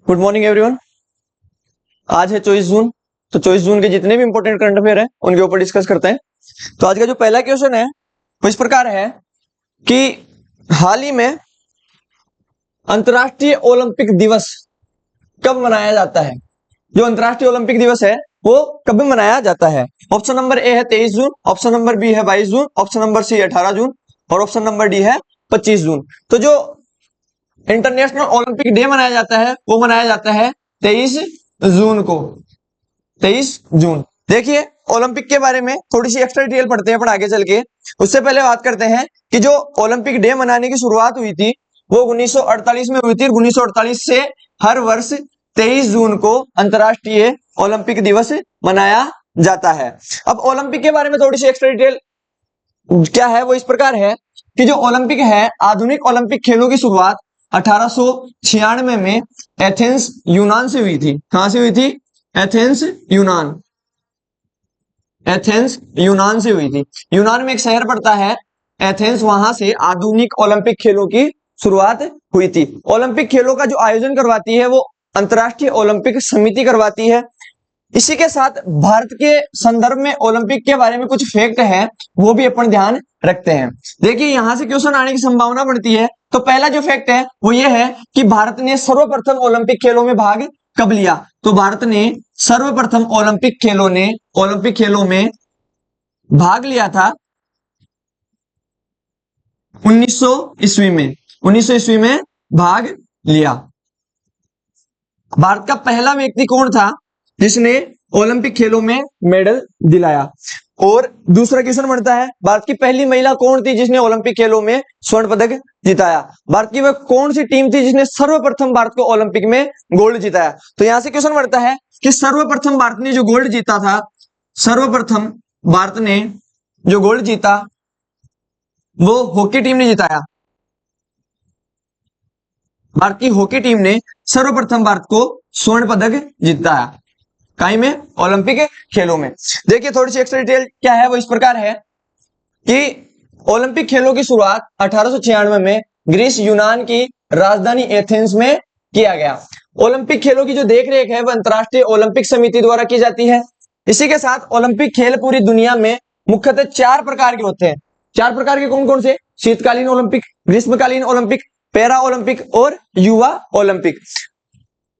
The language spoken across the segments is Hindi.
Good morning everyone. आज है 24 जून। तो 24 जून के जितने भी इंपॉर्टेंट करंट अफेयर है उनके ऊपर डिस्कस करते हैं। तो आज का जो पहला क्वेश्चन है वो इस प्रकार है कि हाल ही में अंतर्राष्ट्रीय ओलंपिक दिवस कब मनाया जाता है। जो अंतर्राष्ट्रीय ओलंपिक दिवस है वो कब मनाया जाता है। ऑप्शन नंबर ए है 23 जून, ऑप्शन नंबर बी है 22 जून, ऑप्शन नंबर सी 18 जून और ऑप्शन नंबर डी है 25 जून। तो जो इंटरनेशनल ओलंपिक डे मनाया जाता है वो मनाया जाता है 23 जून को। 23 जून। देखिए ओलंपिक के बारे में थोड़ी सी एक्स्ट्रा डिटेल पढ़ते हैं अपन आगे चल के। उससे पहले बात करते हैं कि जो ओलंपिक डे मनाने की शुरुआत हुई थी वो 1948 में हुई थी। 1948 से हर वर्ष 23 जून को अंतर्राष्ट्रीय ओलंपिक दिवस मनाया जाता है। अब ओलंपिक के बारे में थोड़ी सी एक्स्ट्रा डिटेल क्या है वो इस प्रकार है कि जो ओलंपिक है, आधुनिक ओलंपिक खेलों की शुरुआत 1896 में एथेंस यूनान से हुई थी। कहां से हुई थी? एथेंस यूनान। एथेंस यूनान से हुई थी। यूनान में एक शहर पड़ता है एथेंस, वहां से आधुनिक ओलंपिक खेलों की शुरुआत हुई थी। ओलंपिक खेलों का जो आयोजन करवाती है वो अंतर्राष्ट्रीय ओलंपिक समिति करवाती है। इसी के साथ भारत के संदर्भ में ओलंपिक के बारे में कुछ फैक्ट है वो भी अपन ध्यान रखते हैं। देखिए यहां से क्वेश्चन आने की संभावना बढ़ती है। तो पहला जो फैक्ट है वो ये है कि भारत ने सर्वप्रथम ओलंपिक खेलों में भाग कब लिया। तो भारत ने सर्वप्रथम ओलंपिक खेलों में भाग लिया था 1900 ईस्वी में। 1900 ईस्वी में भाग लिया। भारत का पहला व्यक्ति कौन था जिसने ओलंपिक खेलों में मेडल दिलाया। और दूसरा क्वेश्चन बनता है भारत की पहली महिला कौन थी जिसने ओलंपिक खेलों में स्वर्ण पदक जिताया। भारत की वह कौन सी टीम थी जिसने सर्वप्रथम भारत को ओलंपिक में गोल्ड जिताया। तो यहां से क्वेश्चन बनता है कि सर्वप्रथम भारत ने जो गोल्ड जीता था, सर्वप्रथम भारत ने जो गोल्ड जीता वो हॉकी टीम ने जिताया। भारत की हॉकी टीम ने सर्वप्रथम भारत को स्वर्ण पदक जिताया। कहीं में? ओलंपिक खेलों में। देखिए थोड़ी सी एक्स्ट्रा डिटेल क्या है वो इस प्रकार है कि ओलंपिक खेलों की शुरुआत 1896 में ग्रीस यूनान की राजधानी एथेंस में किया गया। ओलंपिक खेलों की जो देखरेख है वो अंतर्राष्ट्रीय ओलंपिक समिति द्वारा की जाती है। इसी के साथ ओलंपिक खेल पूरी दुनिया में मुख्यतः 4 प्रकार के होते हैं। 4 प्रकार के कौन कौन से? शीतकालीन ओलंपिक, ग्रीष्मकालीन ओलंपिक, पैरा ओलंपिक और युवा ओलंपिक।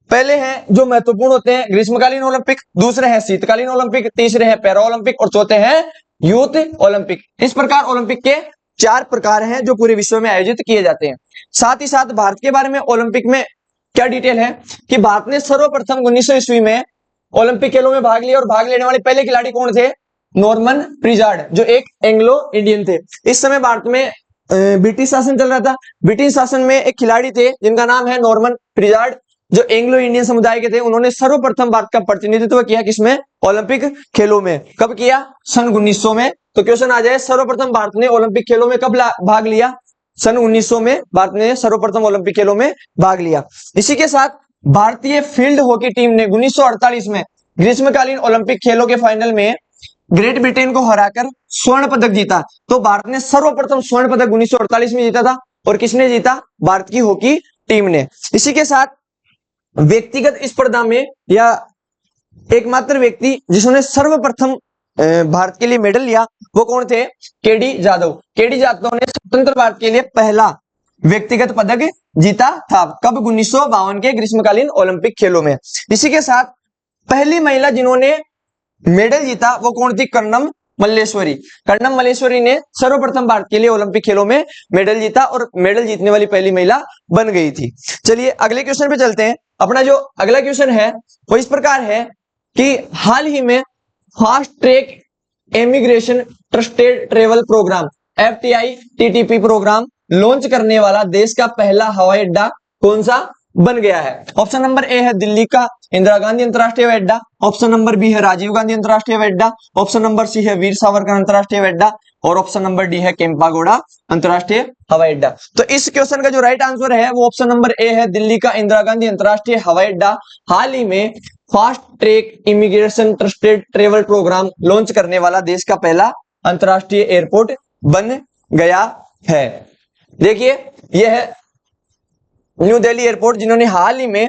पहले हैं जो महत्वपूर्ण होते हैं ग्रीष्मकालीन ओलंपिक, दूसरे हैं शीतकालीन ओलंपिक, तीसरे हैं पैरा ओलंपिक और चौथे हैं यूथ ओलंपिक। इस प्रकार ओलंपिक के 4 प्रकार हैं जो पूरे विश्व में आयोजित किए जाते हैं। साथ ही साथ भारत के बारे में ओलंपिक में क्या डिटेल है कि भारत ने सर्वप्रथम 1900 ईस्वी में ओलंपिक खेलों में भाग लिया और भाग लेने वाले पहले खिलाड़ी कौन थे? नॉर्मन प्रिजार्ड, जो एक एंग्लो इंडियन थे। इस समय भारत में ब्रिटिश शासन चल रहा था। ब्रिटिश शासन में एक खिलाड़ी थे जिनका नाम है नॉर्मन प्रिजार्ड, जो एंग्लो इंडियन समुदाय के थे। उन्होंने सर्वप्रथम भारत का प्रतिनिधित्व किया किसमें? ओलंपिक खेलों में। कब किया? सन 1900 में। तो क्वेश्चन आ जाए सर्वप्रथम भारत ने ओलंपिक खेलों में कब भाग लिया? सन 1900 में भारत ने सर्वप्रथम ओलंपिक खेलों में भाग लिया। इसी के साथ भारतीय फील्ड हॉकी टीम ने 1948 में ग्रीष्मकालीन ओलंपिक खेलों के फाइनल में ग्रेट ब्रिटेन को हराकर स्वर्ण पदक जीता। तो भारत ने सर्वप्रथम स्वर्ण पदक 1948 में जीता था। और किसने जीता? भारत की हॉकी टीम ने। इसी के साथ व्यक्तिगत स्पर्धा में या एकमात्र व्यक्ति जिसने सर्वप्रथम भारत के लिए मेडल लिया वो कौन थे? केडी जाधव। केडी जाधव ने स्वतंत्र भारत के लिए पहला व्यक्तिगत पदक जीता था। कब? 1952 के ग्रीष्मकालीन ओलंपिक खेलों में। इसी के साथ पहली महिला जिन्होंने मेडल जीता वो कौन थी? कर्णम मल्लेश्वरी। कर्णम मल्लेश्वरी ने सर्वप्रथम भारत के लिए ओलंपिक खेलों में मेडल जीता और मेडल जीतने वाली पहली महिला बन गई थी। चलिए अगले क्वेश्चन पे चलते हैं। अपना जो अगला क्वेश्चन है वो इस प्रकार है कि हाल ही में fast track immigration trusted travel programme FTI TTP programme launch करने वाला देश का पहला हवाई अड्डा कौन सा बन गया है। ऑप्शन नंबर ए है दिल्ली का इंदिरा गांधी अंतरराष्ट्रीय हवाई अड्डा, ऑप्शन नंबर बी है राजीव गांधी अंतरराष्ट्रीय हवाई अड्डा, ऑप्शन नंबर सी है वीर सावरकर अंतरराष्ट्रीय हवाई अड्डा और ऑप्शन नंबर डी है केम्पागोड़ा अंतरराष्ट्रीय हवाई अड्डा। तो इस क्वेश्चन का जो राइट आंसर है वो ऑप्शन नंबर ए है दिल्ली का इंदिरा गांधी अंतरराष्ट्रीय हवाई अड्डा हाल ही में fast track immigration trusted travel programme launch करने वाला देश का पहला अंतरराष्ट्रीय एयरपोर्ट बन गया है। देखिए यह है न्यू दिल्ली एयरपोर्ट जिन्होंने हाल ही में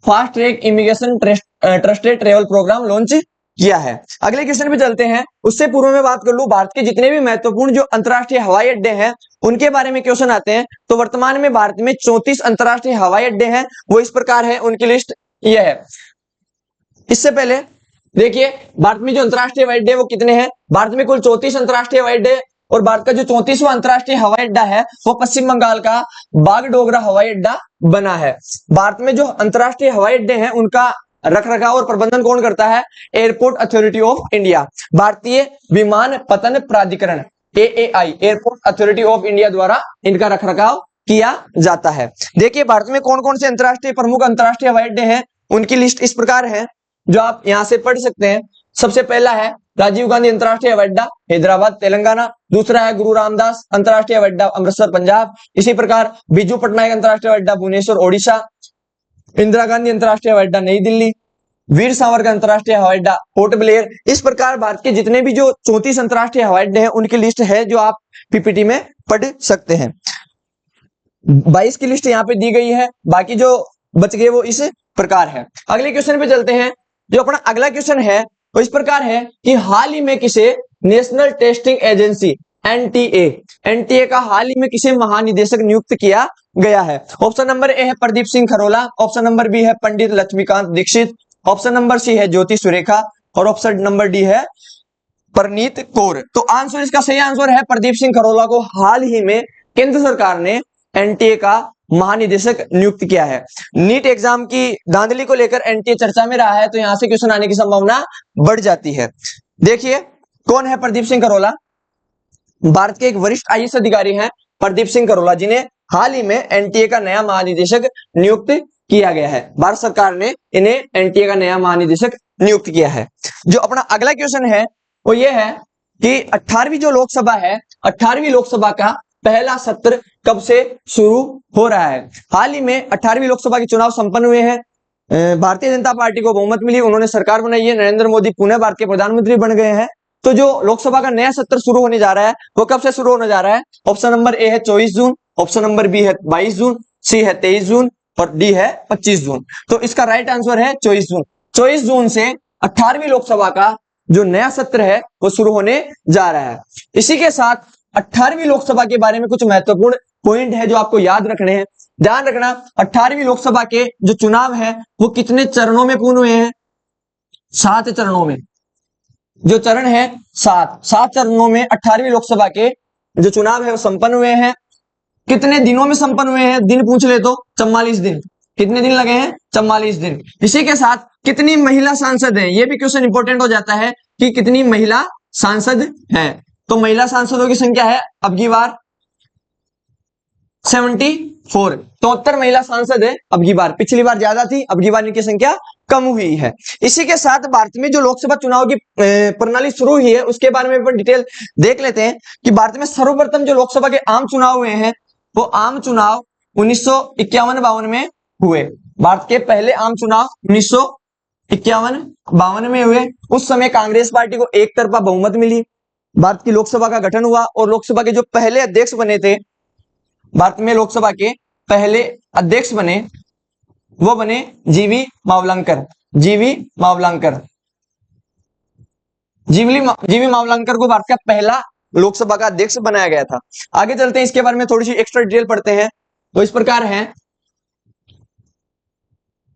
fast track immigration trusted travel programme launch किया है। अगले क्वेश्चन पे चलते हैं। उससे पूर्व में बात कर लूं भारत के जितने भी महत्वपूर्ण जो अंतरराष्ट्रीय हवाई अड्डे हैं उनके बारे में क्वेश्चन आते हैं। तो वर्तमान में भारत में 34 अंतरराष्ट्रीय हवाई अड्डे हैं, वो इस प्रकार है, उनकी लिस्ट यह है। इससे पहले देखिए भारत में जो अंतरराष्ट्रीय हवाई अड्डे वो कितने हैं। भारत में कुल 34 अंतरराष्ट्रीय हवाई अड्डे, और भारत का जो 34वां अंतरराष्ट्रीय हवाई अड्डा है वो पश्चिम बंगाल का बागडोगरा हवाई अड्डा बना है। भारत में जो अंतरराष्ट्रीय हवाई अड्डे हैं उनका रखरखाव और प्रबंधन कौन करता है? एयरपोर्ट अथॉरिटी ऑफ इंडिया, भारतीय विमानपत्तन प्राधिकरण AAI, airport authority of India द्वारा इनका रखरखाव किया जाता है। देखिए भारत में कौन कौन से अंतरराष्ट्रीय प्रमुख अंतरराष्ट्रीय हवाई अड्डे हैं, उनकी लिस्ट इस प्रकार है जो आप यहां से पढ़ सकते हैं। सबसे पहला है राजीव गांधी अंतरराष्ट्रीय हवाई अड्डा हैदराबाद तेलंगाना, दूसरा है गुरु रामदास अंतरराष्ट्रीय हवाई अड्डा अमृतसर पंजाब, इसी प्रकार बिजू पटनायक अंतरराष्ट्रीय हवाई अड्डा भुवनेश्वर ओडिशा, इंदिरा गांधी अंतरराष्ट्रीय हवाई अड्डा नई दिल्ली, वीर सावरकर अंतरराष्ट्रीय हवाई अड्डा पोर्ट ब्लेयर। इस प्रकार भारत के जितने भी जो 34 अंतरराष्ट्रीय हवाई अड्डे हैं उनकी लिस्ट है जो आप पीपीटी में पढ़ सकते हैं। 22 की लिस्ट यहाँ पे दी गई है, बाकी जो बच गए वो इस प्रकार है। अगले क्वेश्चन पे चलते हैं। जो अपना अगला क्वेश्चन है वो इस प्रकार है कि हाल ही में किसे नेशनल टेस्टिंग एजेंसी एनटीए का हाल ही में किसे महानिदेशक नियुक्त किया गया है? ऑप्शन नंबर ए है Pradeep Singh Kharola, option number B है Pandit Laxmikant Dixit, option number C है ज्योति सुरेखा, और ऑप्शन नंबर डी है परनीत कौर। तो आंसर, इसका सही आंसर है प्रदीप सिंह खरोला को हाल ही में केंद्र सरकार ने एनटीए का महानिदेशक नियुक्त किया है। नीट एग्जाम की धांधली को लेकर एनटीए चर्चा में रहा है, तो यहां से क्वेश्चन आने की संभावना बढ़ जाती है। देखिए कौन है प्रदीप सिंह खरोला? भारत के एक वरिष्ठ आईएएस अधिकारी हैं प्रदीप सिंह खरोला, जिन्हें हाल ही में एनटीए का नया महानिदेशक नियुक्त किया गया है। भारत सरकार ने इन्हें एनटीए का नया महानिदेशक नियुक्त किया है। जो अपना अगला क्वेश्चन है वो ये है कि 18वीं जो लोकसभा है, 18वीं लोकसभा का पहला सत्र कब से शुरू हो रहा है? हाल ही में 18वीं लोकसभा के चुनाव संपन्न हुए हैं। भारतीय जनता पार्टी को बहुमत मिली, उन्होंने सरकार बनाई है, नरेंद्र मोदी पुनः भारत के प्रधानमंत्री बन गए हैं। तो जो लोकसभा का नया सत्र शुरू होने जा रहा है वो कब से शुरू होने जा रहा है? ऑप्शन नंबर ए है 24 जून, ऑप्शन नंबर बी है 22 जून, सी है 23 जून और डी है 25 जून। तो इसका राइट आंसर है 24 जून। 24 जून से 18वीं लोकसभा का जो नया सत्र है वो शुरू होने जा रहा है। इसी के साथ 18वीं लोकसभा के बारे में कुछ महत्वपूर्ण पॉइंट है जो आपको याद रखने हैं। ध्यान रखना, 18वीं लोकसभा के जो चुनाव है वो कितने चरणों में पूर्ण हुए हैं? 7 चरणों में। जो चरण है 7 चरणों में 18वीं लोकसभा के जो चुनाव है वो संपन्न हुए हैं। कितने दिनों में संपन्न हुए हैं? दिन पूछ ले तो 44 दिन। कितने दिन लगे हैं? 44 दिन। इसी के साथ कितनी महिला सांसद हैं? ये भी क्वेश्चन इंपॉर्टेंट हो जाता है कि कितनी महिला सांसद हैं। तो महिला सांसदों की संख्या है अब की बार 74, 73 महिला सांसद है अब की बार। पिछली बार ज्यादा थी, अब की बार इनकी संख्या कम हुई है। इसी के साथ भारत में जो लोकसभा चुनाव की प्रणाली शुरू हुई है उसके बारे में अपन डिटेल देख लेते हैं कि भारत में सर्वप्रथम जो लोकसभा के आम चुनाव हुए हैं वो आम चुनाव 1951-52 में हुए। भारत के पहले आम चुनाव 1951-52 में हुए। उस समय कांग्रेस पार्टी को एक तरफा बहुमत मिली, भारत की लोकसभा का गठन हुआ और लोकसभा के जो पहले अध्यक्ष बने थे, भारत में लोकसभा के पहले अध्यक्ष बने वो बने जीवी मावलंकर। जीवी मावलंकर को भारत का पहला लोकसभा का अध्यक्ष बनाया गया था। आगे चलते हैं, इसके बारे में थोड़ी सी एक्स्ट्रा डिटेल पढ़ते हैं। तो इस प्रकार है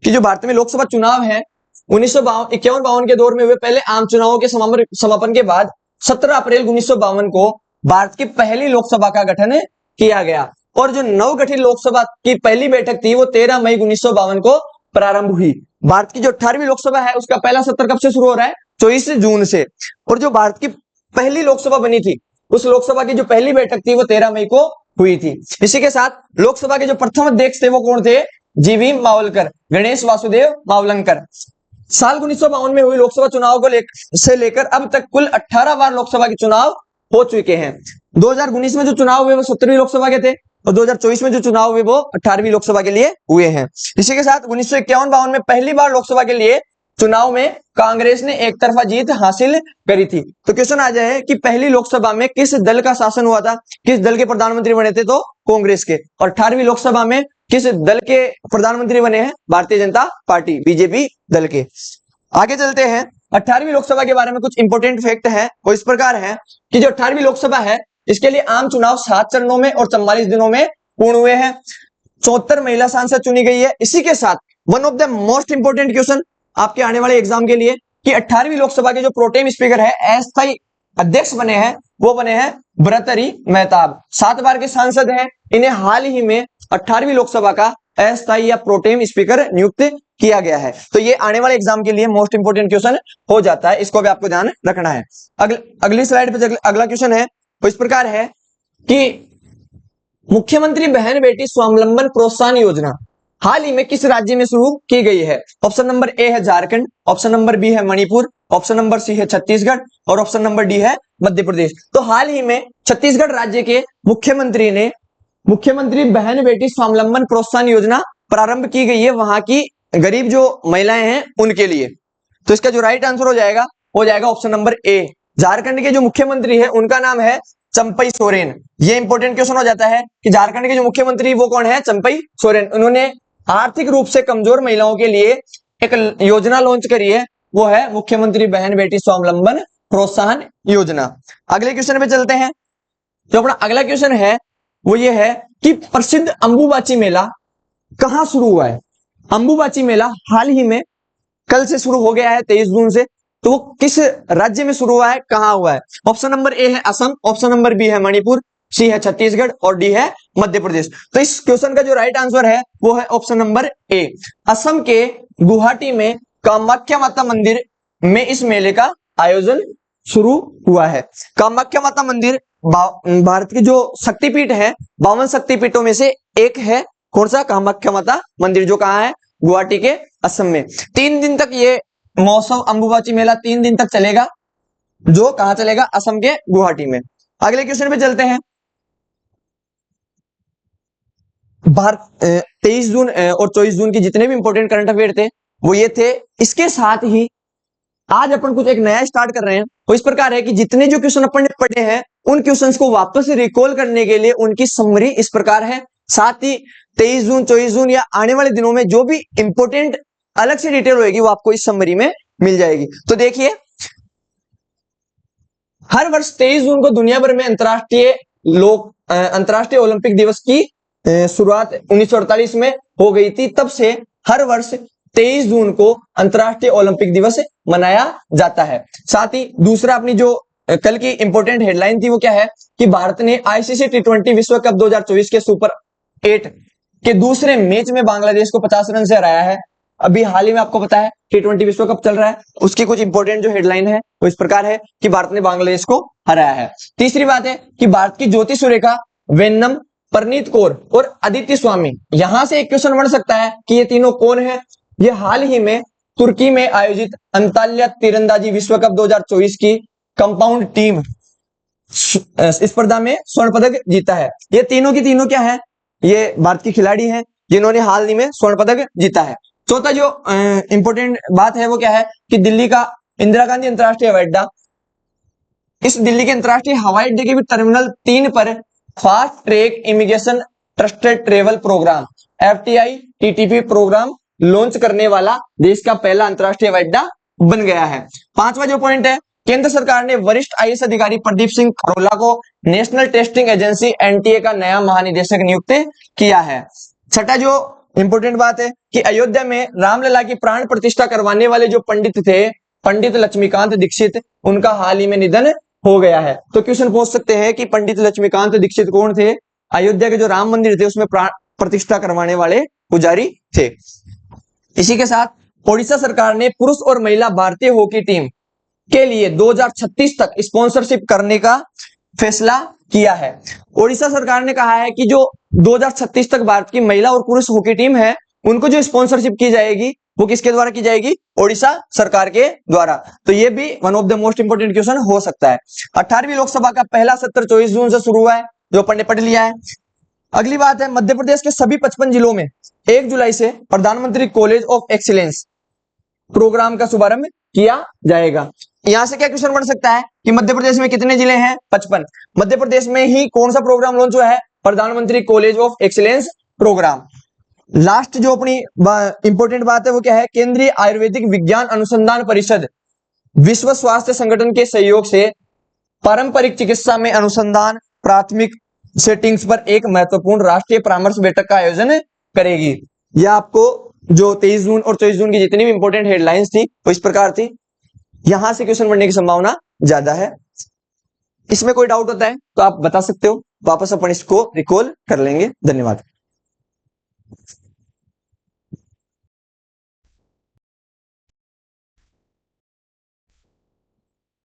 कि जो भारत में लोकसभा चुनाव है 1951-52 के दौर में हुए पहले आम चुनावों के समापन के बाद 17 अप्रैल 1952 को भारत की पहली लोकसभा का गठन किया गया और जो नवगठित लोकसभा की पहली बैठक थी वो 13 मई 1952 को प्रारंभ हुई। भारत की जो 18वीं लोकसभा है उसका पहला सत्र कब से शुरू हो रहा है? 24 जून से। और जो भारत की पहली लोकसभा बनी थी उस लोकसभा की जो पहली बैठक थी वो 13 मई को हुई थी। इसी के साथ लोकसभा के जो प्रथम अध्यक्ष थे वो कौन थे? जीवी मावलकर, गणेश वासुदेव मावलंकर। साल 1952 में हुई लोकसभा चुनाव को से लेकर अब तक कुल 18 बार लोकसभा के चुनाव हो चुके हैं। 2019 में जो चुनाव हुए वो 17वीं लोकसभा के थे और 2024 में जो चुनाव हुए वो 18वीं लोकसभा के लिए हुए हैं। इसी के साथ 1951-52 में पहली बार लोकसभा के लिए चुनाव में कांग्रेस ने एक तरफा जीत हासिल करी थी। तो क्वेश्चन आ जाए कि पहली लोकसभा में किस दल का शासन हुआ था, किस दल के प्रधानमंत्री बने थे? तो कांग्रेस के। और 18वीं लोकसभा में किस दल के प्रधानमंत्री बने हैं? भारतीय जनता पार्टी, बीजेपी दल के। आगे चलते हैं, 18वीं लोकसभा के बारे में कुछ इंपोर्टेंट फैक्ट है, वो इस प्रकार है कि जो 18वीं लोकसभा है इसके लिए आम चुनाव 7 चरणों में और 44 दिनों में पूर्ण हुए हैं। 74 महिला सांसद चुनी गई है। इसी के साथ one of the most important question आपके आने वाले एग्जाम के लिए कि 18वीं लोकसभा के जो प्रोटेम स्पीकर है, अस्थायी अध्यक्ष बने हैं, वो बने हैं भर्तृहरि मेहताब। 7 बार के सांसद हैं, इन्हें हाल ही में 18वीं लोकसभा का अस्थायी या प्रोटेम स्पीकर नियुक्त किया गया है। तो ये आने वाले एग्जाम के लिए मोस्ट इंपोर्टेंट क्वेश्चन हो जाता है, इसको भी आपको ध्यान रखना है। अगली स्लाइड पे अगला क्वेश्चन है वो इस प्रकार है कि मुख्यमंत्री बहन बेटी स्वावलंबन प्रोत्साहन योजना हाल ही में किस राज्य में शुरू की गई है? ऑप्शन नंबर ए है झारखंड, ऑप्शन नंबर बी है मणिपुर, ऑप्शन नंबर सी है छत्तीसगढ़ और ऑप्शन नंबर डी है मध्य प्रदेश। तो हाल ही में छत्तीसगढ़ राज्य के मुख्यमंत्री ने मुख्यमंत्री बहन बेटी स्वावलंबन प्रोत्साहन योजना प्रारंभ की गई है वहां की गरीब जो महिलाएं हैं उनके लिए। तो इसका जो राइट आंसर हो जाएगा ऑप्शन नंबर ए। झारखंड के जो मुख्यमंत्री है उनका नाम है चंपई सोरेन। ये इंपॉर्टेंट क्वेश्चन हो जाता है कि झारखंड के जो मुख्यमंत्री वो कौन है? चंपई सोरेन। उन्होंने आर्थिक रूप से कमजोर महिलाओं के लिए एक योजना लॉन्च करी है, वो है मुख्यमंत्री बहन बेटी स्वावलंबन प्रोत्साहन योजना। अगले क्वेश्चन पे चलते हैं। जो अपना अगला क्वेश्चन है वो ये है कि प्रसिद्ध अंबुबाची मेला कहां शुरू हुआ है? अंबुबाची मेला हाल ही में कल से शुरू हो गया है 23 जून से। तो वो किस राज्य में शुरू हुआ है, कहां हुआ है? ऑप्शन नंबर ए है असम, ऑप्शन नंबर बी है मणिपुर, सी है छत्तीसगढ़ और डी है मध्य प्रदेश। तो इस क्वेश्चन का जो राइट आंसर है वो है ऑप्शन नंबर ए। असम के गुवाहाटी में कामाख्या माता मंदिर में इस मेले का आयोजन शुरू हुआ है। कामाख्या माता मंदिर भारत की जो शक्तिपीठ है, 52 शक्तिपीठों में से एक है। कौन सा? कामाख्या माता मंदिर, जो कहां है? गुवाहाटी के असम में। 3 दिन तक ये महोत्सव अंबुबाची मेला 3 दिन तक चलेगा, जो कहां चलेगा? असम के गुवाहाटी में। अगले क्वेश्चन पे चलते हैं। भारत 23 जून और 24 जून की जितने भी इंपॉर्टेंट करंट अफेयर थे वो ये थे। इसके साथ ही आज अपन कुछ एक नया स्टार्ट कर रहे हैं, वो इस प्रकार है कि जितने जो क्वेश्चन अपन ने पढ़े हैं उन क्वेश्चंस को वापस रिकॉल करने के लिए उनकी समरी इस प्रकार है। साथ ही 23 जून 24 जून या आने वाले दिनों में जो भी इंपॉर्टेंट अलग से डिटेल होगी वो आपको इस समरी में मिल जाएगी। तो देखिए, हर वर्ष 23 जून को दुनिया भर में अंतर्राष्ट्रीय ओलंपिक दिवस की शुरुआत 1948 में हो गई थी। तब से हर वर्ष 23 जून को अंतर्राष्ट्रीय ओलंपिक दिवस मनाया जाता है। साथ ही दूसरा अपनी जो कल की इंपॉर्टेंट हेडलाइन थी वो क्या है कि भारत ने आईसीसी टी20 विश्व कप 2024 के सुपर 8 के दूसरे मैच में बांग्लादेश को 50 रन से हराया है। अभी हाल ही में आपको पता है टी20 विश्व कप चल रहा है, उसकी कुछ इंपॉर्टेंट जो हेडलाइन है वो इस प्रकार है कि भारत ने बांग्लादेश को हराया है। तीसरी बात है कि भारत की ज्योति सुरेखा वेन्नम, परनीत कौर और अदिति स्वामी, यहां से एक क्वेश्चन बन सकता है कि ये तीनों कौन है? ये हाल ही में तुर्की में आयोजित अंताल्या तीरंदाजी विश्व कप 2024 की कंपाउंड टीम स्पर्धा में स्वर्ण पदक जीता है। ये तीनों की तीनों क्या है? ये भारत की खिलाड़ी हैं जिन्होंने हाल ही में स्वर्ण पदक जीता है। चौथा जो इंपॉर्टेंट बात है वो क्या है कि दिल्ली का इंदिरा गांधी अंतर्राष्ट्रीय हवाई अड्डा, इस दिल्ली के अंतर्राष्ट्रीय हवाई अड्डे के भी टर्मिनल 3 पर fast track immigration trusted travel programme FTI TTP programme launch करने वाला देश का पहला अंतर्राष्ट्रीय हवाई अड्डा बन गया है। 5वां जो पॉइंट है, केंद्र सरकार ने वरिष्ठ IAS अधिकारी प्रदीप सिंह खरोला को नेशनल टेस्टिंग एजेंसी NTA का नया महानिदेशक नियुक्त किया है। छठा जो इंपॉर्टेंट बात है कि अयोध्या में रामलला की प्राण प्रतिष्ठा करवाने वाले जो पंडित थे, पंडित लक्ष्मीकांत दीक्षित, उनका हाल ही में निधन हो गया है। तो क्वेश्चन पूछ सकते हैं कि पंडित लक्ष्मीकांत दीक्षित कौन थे? अयोध्या के जो राम मंदिर थे उसमें प्राण प्रतिष्ठा करवाने वाले पुजारी थे। इसी के साथ ओडिशा सरकार ने पुरुष और महिला भारतीय हॉकी टीम के लिए 2036 तक स्पॉन्सरशिप करने का फैसला किया है। ओडिशा सरकार ने कहा है कि जो 2036 तक भारत की महिला और पुरुष हॉकी टीम है उनको जो स्पॉन्सरशिप की जाएगी वो किसके द्वारा की जाएगी? ओडिशा सरकार के द्वारा। तो ये भी one of the most important question हो सकता है। 18वीं लोकसभा का पहला सत्र 24 जून से शुरू हुआ है, जो अपन ने पढ़ लिया है। अगली बात है, मध्य प्रदेश के सभी 55 जिलों में 1 जुलाई से प्रधानमंत्री कॉलेज ऑफ एक्सीलेंस प्रोग्राम का शुभारंभ किया जाएगा। यहां से क्या क्वेश्चन बन सकता है कि मध्य प्रदेश में कितने जिले हैं? 55। मध्य प्रदेश में ही कौन सा प्रोग्राम लॉन्च हुआ है? प्रधानमंत्री college of excellence programme. Last जो अपनी इंपॉर्टेंट बात है वो क्या है, केंद्रीय आयुर्वेदिक विज्ञान अनुसंधान परिषद विश्व स्वास्थ्य संगठन के सहयोग से पारंपरिक चिकित्सा में अनुसंधान प्राथमिक सेटिंग्स पर एक महत्वपूर्ण राष्ट्रीय परामर्श बैठक का आयोजन करेगी। यह आपको जो 23 जून और 24 जून की जितनी भी इंपॉर्टेंट हेडलाइंस थी वो इस प्रकार थी। यहां से क्वेश्चन बनने की संभावना ज्यादा है। इसमें कोई डाउट होता है तो आप बता सकते हो, वापस अपन इसको रिकॉल कर लेंगे। धन्यवाद।